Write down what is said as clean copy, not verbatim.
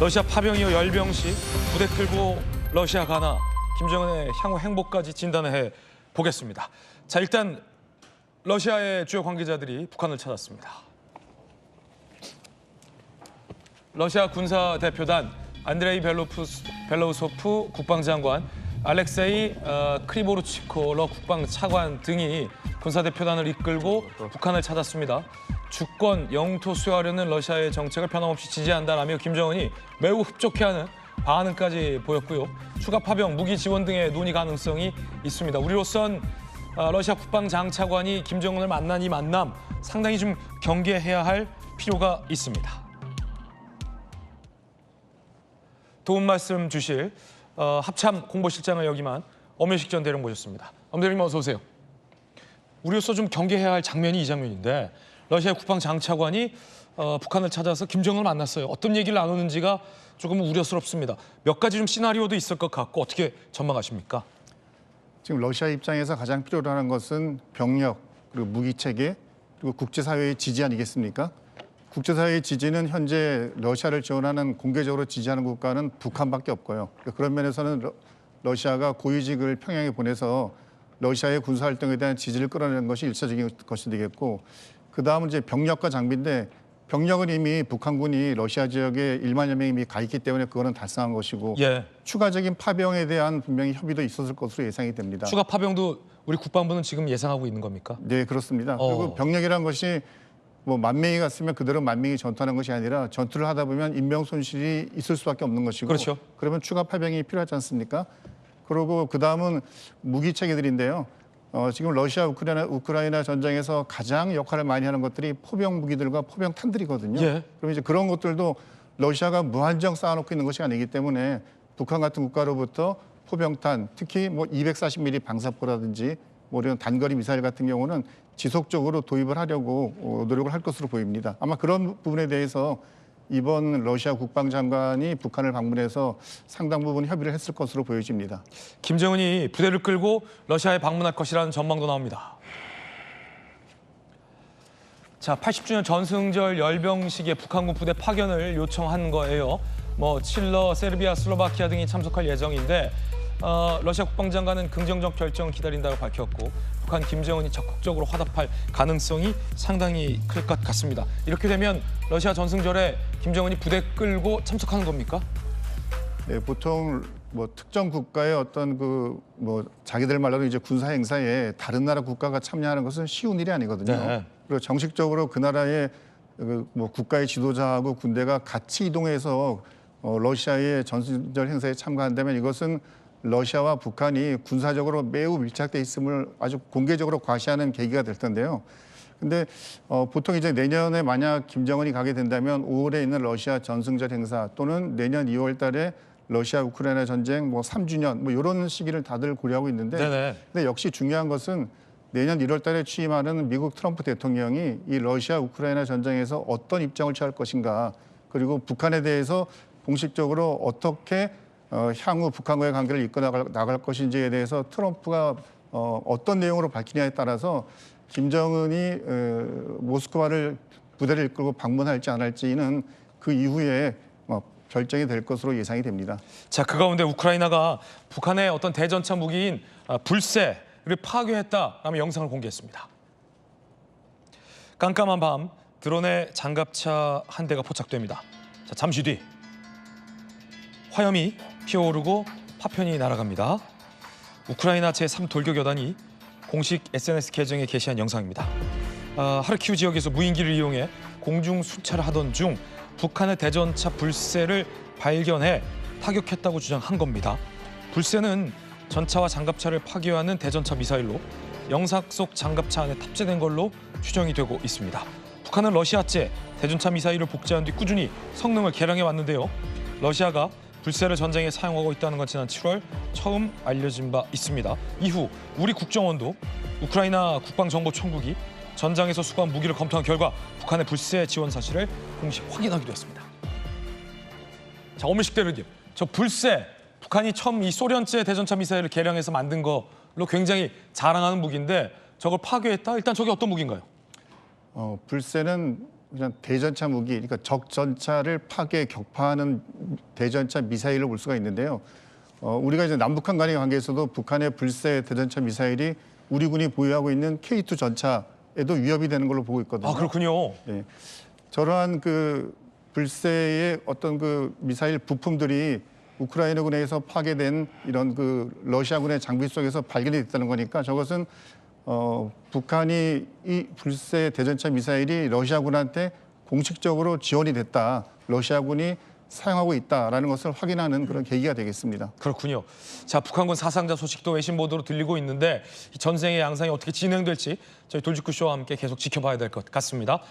러시아 파병이어 열병식 부대 끌고 러시아 가나 김정은의 향후 행보까지 진단해 보겠습니다. 자, 일단 러시아의 주요 관계자들이 북한을 찾았습니다. 러시아 군사대표단 안드레이 벨로우소프 국방장관, 알렉세이 크리보르치콜러 국방차관 등이 군사대표단을 이끌고 북한을 찾았습니다. 주권, 영토 수여하려는 러시아의 정책을 변함없이 지지한다라며 김정은이 매우 흡족해하는 반응까지 보였고요. 추가 파병, 무기 지원 등의 논의 가능성이 있습니다. 우리로선 러시아 국방장차관이 김정은을 만난 이 만남 상당히 좀 경계해야 할 필요가 있습니다. 도움 말씀 주실 합참 공보실장을 역임한 엄혜식 전 대령 모셨습니다. 엄 대령님 어서 오세요. 우리로서 좀 경계해야 할 장면이 이 장면인데 러시아 국방장차관이 북한을 찾아서 김정은을 만났어요. 어떤 얘기를 나누는지가 조금 우려스럽습니다. 몇 가지 좀 시나리오도 있을 것 같고 어떻게 전망하십니까? 지금 러시아 입장에서 가장 필요로 하는 것은 병력, 그리고 무기 체계, 그리고 국제사회의 지지 아니겠습니까? 국제사회의 지지는 현재 러시아를 지원하는 공개적으로 지지하는 국가는 북한밖에 없고요. 그런 면에서는 러시아가 고위직을 평양에 보내서 러시아의 군사활동에 대한 지지를 끌어내는 것이 일차적인 것이 되겠고, 그다음은 이제 병력과 장비인데 병력은 이미 북한군이 러시아 지역에 1만여 명이 이미 가 있기 때문에 그거는 달성한 것이고 추가적인 파병에 대한 분명히 협의도 있었을 것으로 예상이 됩니다. 추가 파병도 우리 국방부는 지금 예상하고 있는 겁니까? 네, 그렇습니다. 그리고 병력이라는 것이 뭐 10,000명이 갔으면 그대로 10,000명이 전투하는 것이 아니라 전투를 하다 보면 인명 손실이 있을 수밖에 없는 것이고 그렇죠. 그러면 추가 파병이 필요하지 않습니까? 그리고 그다음은 무기 체계들인데요. 지금 러시아 우크라이나 전쟁에서 가장 역할을 많이 하는 것들이 포병 무기들과 포병 탄들이거든요. 그럼 이제 그런 것들도 러시아가 무한정 쌓아놓고 있는 것이 아니기 때문에 북한 같은 국가로부터 포병탄, 특히 뭐 240mm 방사포라든지 뭐 이런 단거리 미사일 같은 경우는 지속적으로 도입을 하려고 노력을 할 것으로 보입니다. 아마 그런 부분에 대해서 이번 러시아 국방장관이 북한을 방문해서 상당 부분 협의를 했을 것으로 보여집니다. 김정은이 부대를 끌고 러시아에 방문할 것이라는 전망도 나옵니다. 자, 80주년 전승절 열병식에 북한군 부대 파견을 요청한 거예요. 뭐 칠러, 세르비아, 슬로바키아 등이 참석할 예정인데 러시아 국방장관은 긍정적 결정을 기다린다고 밝혔고 북한 김정은이 적극적으로 화답할 가능성이 상당히 클 것 같습니다. 이렇게 되면 러시아 전승절에 김정은이 부대 끌고 참석하는 겁니까? 네, 보통 뭐 특정 국가의 어떤 뭐 자기들 말로는 이제 군사 행사에 다른 나라 국가가 참여하는 것은 쉬운 일이 아니거든요. 그리고 정식적으로 그 나라의 뭐 국가의 지도자하고 군대가 같이 이동해서 러시아의 전승절 행사에 참가한다면 이것은 러시아와 북한이 군사적으로 매우 밀착돼 있음을 아주 공개적으로 과시하는 계기가 될 텐데요. 근데 보통 이제 내년에 만약 김정은이 가게 된다면 5월에 있는 러시아 전승절 행사 또는 내년 2월 달에 러시아 우크라이나 전쟁 뭐 3주년 뭐 이런 시기를 다들 고려하고 있는데 근데 역시 중요한 것은 내년 1월 달에 취임하는 미국 트럼프 대통령이 이 러시아 우크라이나 전쟁에서 어떤 입장을 취할 것인가, 그리고 북한에 대해서 공식적으로 어떻게 향후 북한과의 관계를 이끌어 나갈 것인지에 대해서 트럼프가 어떤 내용으로 밝히냐에 따라서 김정은이 모스크바를 부대를 이끌고 방문할지 안 할지는 그 이후에 결정이 될 것으로 예상이 됩니다. 자, 그 가운데 우크라이나가 북한의 어떤 대전차 무기인 불새를 파괴했다라며 영상을 공개했습니다. 깜깜한 밤 드론에 장갑차 한 대가 포착됩니다. 자, 잠시 뒤 화염이 피어오르고 파편이 날아갑니다. 우크라이나 제3돌격여단이 공식 SNS 계정에 게시한 영상입니다. 하르키우 지역에서 무인기를 이용해 공중 순찰을 하던 중 북한의 대전차 불새를 발견해 타격했다고 주장한 겁니다. 불새는 전차와 장갑차를 파괴하는 대전차 미사일로 영상 속 장갑차 안에 탑재된 걸로 추정이 되고 있습니다. 북한은 러시아제 대전차 미사일을 복제한 뒤 꾸준히 성능을 개량해 왔는데요. 러시아가 불새를 전쟁에 사용하고 있다는 건 지난 7월 처음 알려진 바 있습니다. 이후 우리 국정원도 우크라이나 국방정보총국이 전장에서 수거한 무기를 검토한 결과 북한의 불새 지원 사실을 공식 확인하기도 했습니다. 자, 엄혜식 대령님, 저 불새, 북한이 처음 이 소련제 대전차 미사일을 개량해서 만든 걸로 굉장히 자랑하는 무기인데 저걸 파괴했다? 일단 저게 어떤 무기인가요? 불새는 그냥 대전차 무기, 그러니까 적 전차를 파괴 격파하는 대전차 미사일을 볼 수가 있는데요. 우리가 이제 남북한 간의 관계에서도 북한의 불세 대전차 미사일이 우리 군이 보유하고 있는 K2 전차에도 위협이 되는 걸로 보고 있거든요. 아, 그렇군요. 예. 저러한 그 불세의 어떤 그 미사일 부품들이 우크라이나군에서 파괴된 이런 그 러시아군의 장비 속에서 발견이 됐다는 거니까 저것은 북한이 이 불세 대전차 미사일이 러시아군한테 공식적으로 지원이 됐다. 러시아군이 사용하고 있다라는 것을 확인하는 그런 계기가 되겠습니다. 그렇군요. 자, 북한군 사상자 소식도 외신 보도로 들리고 있는데 이 전쟁의 양상이 어떻게 진행될지 저희 돌직구쇼와 함께 계속 지켜봐야 될 것 같습니다.